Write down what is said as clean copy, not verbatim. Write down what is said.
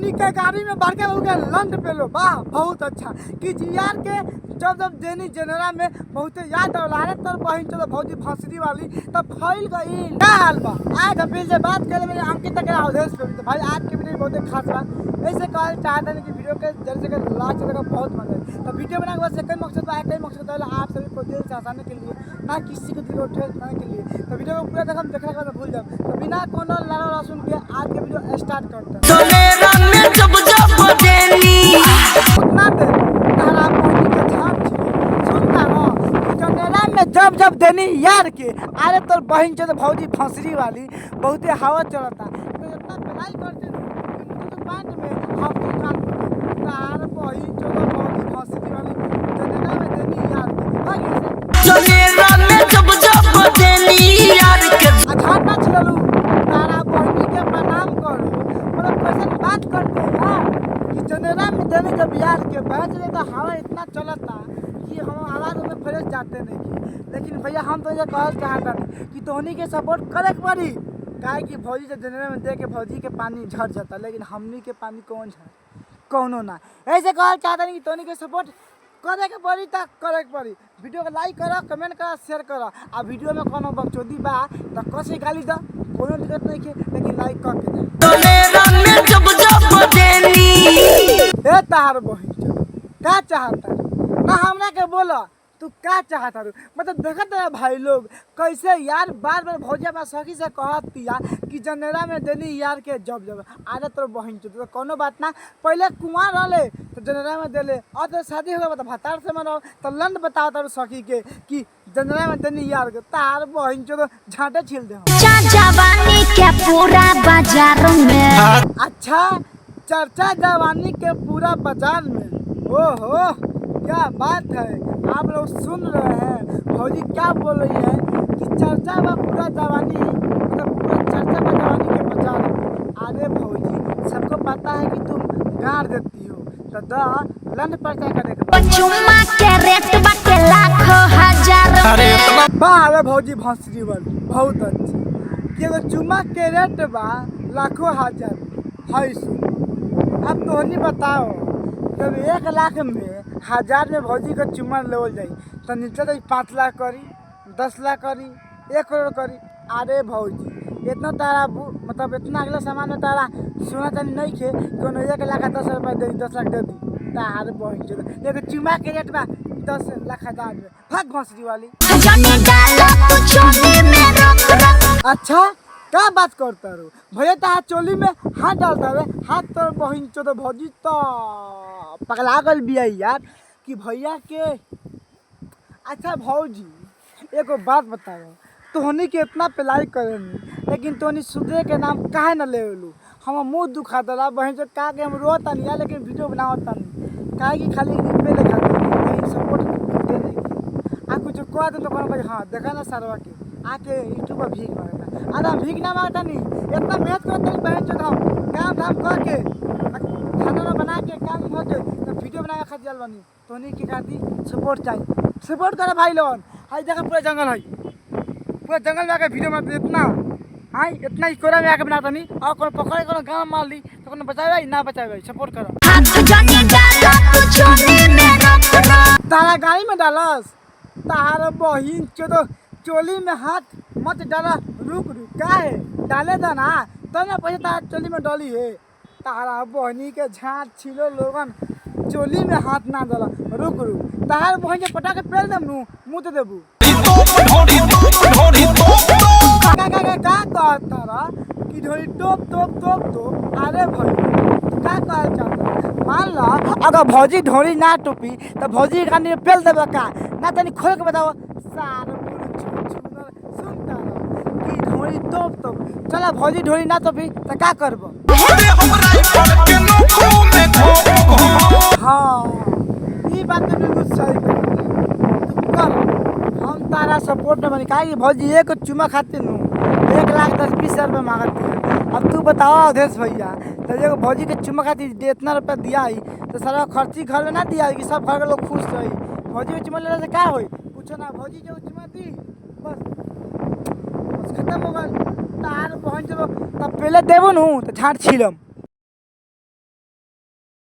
तोहनी के गाड़ी में बढ़ के हो गया लंड पे लो वाह बहुत अच्छा कि जीआर के जब जब देनी जनरा में बहुत याद औलारे तर बहिन चलो भौजी फंसरी वाली तब फैल गई क्या हाल बा। आज हम फिर से बात करें मेरे अंकित तक उद्देश्य पे तो भाई आज की वीडियो बहुत खास बा। ऐसे कहल चाहते हैं कि वीडियो के जल्द से लास्ट तक बहुत मजा है। तो वीडियो बनाने के बाद सेकंड मकसद है कई मकसद है आप सभी को दिल से आसानी के लिए ना किसी को दिल को ठेस करने के लिए। तो वीडियो को पूरा देखा देखने के बाद भूल जाओ तो बिना कोनो लाला सुन के आज के वीडियो स्टार्ट करते हैं। उतना देर तारा पानी के झाप सुनता ना जनेरा में जब जब देनी यार के अरे तोर बहन चो भौजी फंसरी वाली बहुते हवा चलता तो इतना पढ़ाई करते तो बात में हम दुकान तार बहन चो भौजी फंसरी वाली जनेरा में देनी यार के जनेरा में जब देनी यार के अच्छा ना चलू तारा बहन के प्रणाम करो मतलब कैसे बात करते यार कि जनेरा में देने जब यार के बैठ ले तो हवा इतना चलता कि हम आवाज में फ्रेश जाते नहीं की। लेकिन भैया हम तो ये कहना चाहता नहीं कि तोहनी के सपोर्ट करे पड़ी काहे कि भौजी से जनरे में दे के भौजी के पानी झड़ जाता लेकिन हमनी के पानी कौन झड़ कौनो ना। ऐसे कहना चाहता नहीं कि तोहनी के सपोर्ट करे के पड़ी तक करे के पड़ी। वीडियो को लाइक करो कमेंट करो शेयर करो आ वीडियो में कोनो बकचोदी बा तो कैसे गाली दो कोनो दिक्कत नहीं के लेकिन लाइक कर के ए तार बहिन क्या चाहता ना हमरा के बोला तू क्या चाहता रू मतलब देखत है भाई लोग कैसे यार बार बार भौजिया बा सखी से कहत पिया कि जनेरा में देनी यार के जब जब आरे तोर बहिन तो कोनो बात ना पहले कुमार रहले तो जनेरा में देले और तो शादी हो तो भतार से मनो तो लंड बताओ तारू सखी के कि जनेरा में देनी यार के तार बहिन तो झांटे छिल दे जवानी के पूरा बाजार में अच्छा चर्चा जवानी के पूरा बाजार में ओहो क्या बात है आप लोग सुन रहे हैं भौजी क्या बोल रही है कि चर्चा व पूरा जवानी मतलब पूरा चर्चा व जवानी के बाजार में आगे भौजी सबको पता है कि तुम गाड़ देती हो तो द लंड पर्चा करेगा चुम्मा के रेट बाटे लाखों हजार वाह भौजी भंसरी वाली बहुत अच्छी कि एगो चुम्मा के रेट बा लाखों हजार है सुन। अब तोहनी बताओ जब 1 लाख में 1000 में भौजी का चुम्मा लेवल जाई तो नीचे तो 5 लाख करी 10 लाख करी 1 करोड़ करी। अरे भौजी इतना तारा मतलब इतना अगला सामान में तारा सोना चांदी नहीं खे कोनो 1 लाख 10 रुपया दे 10 लाख दे दी तार बहिन एगो चुम्मा के रेट बा 10 लाख 1000 में भाग भंसरी वाली। अच्छा क्या बात करता रो भैया तार चोली में हाथ डालता रे हाथ तो बहिन चो तो भौजी तो पगला गल बिया यार कि भैया के। अच्छा भौजी एगो बात बताओ तोहनी के इतना पिलाई करेनी लेकिन तोहनी सुधरे के नाम काहे न लेलू हम मुँह दुखा दला बहन जो का के हम रोता नहीं लेकिन वीडियो बनावता नहीं काहे कि खाली पे लिखा लेकिन सपोर्ट दे नहीं आ कुछ कह दे तो कहना हाँ देखा ना सरवा के आके यूट्यूब पर भीख मांगता आधा भीख ना मांगता नहीं इतना मेहनत करता नहीं बहन जो काम धाम करके खाना बना के काम हो जाए तो वीडियो बना के खा बनी तोहनी की खाती सपोर्ट चाहिए सपोर्ट करे भाई लोग। हाई जगह पूरा जंगल है पूरा जंगल में आके वीडियो बनाते इतना हाँ इतना ही कोरा में आके बनाता नहीं और कौन पकड़े कौन गाँव मार ली तो कौन बचाएगा ना बचाएगा सपोर्ट करो। तारा गाड़ी में डालस तारा बहिन चो चोली में हाथ मत डाला रुक का है डाले था ना तब ना पैसा तारा चोली में डाली है तारा बहनी के झाँट छिलो लोगन चोली में हाथ ना डाला रुक तार बहन के पटा के पेल देम नु मुँह दे देबू का कहता कि ढोली टोप टोप टोप टोप। अरे भाई क्या कहल चाहता मान लो अगर भौजी ढोली ना टोपी तो भौजी का पेल देबे का ना तनी खोल के बताओ सारा सुनता कि ढोली टोप टोप चला भौजी ढोली ना टोपी तो क्या करबो हाँ ये बात तो बिल्कुल सही कर हम तारा सपोर्ट में बनी कहा भौजी एक चुमा खाते नू 1 लाख 10-20 हज़ार रुपये मांगती है। अब तू बताओ अवधेश भैया तो ये भौजी के चुमा खाती इतना रुपया दिया ही तो सारा खर्ची घर में ना दिया कि सब घर के लोग खुश रही भौजी के चुमा लेने से क्या हुई पूछो ना भौजी जो चुमा दी बस खत्म हो गल तार बहन चलो तब पहले देबो नू तो झाट छिलम।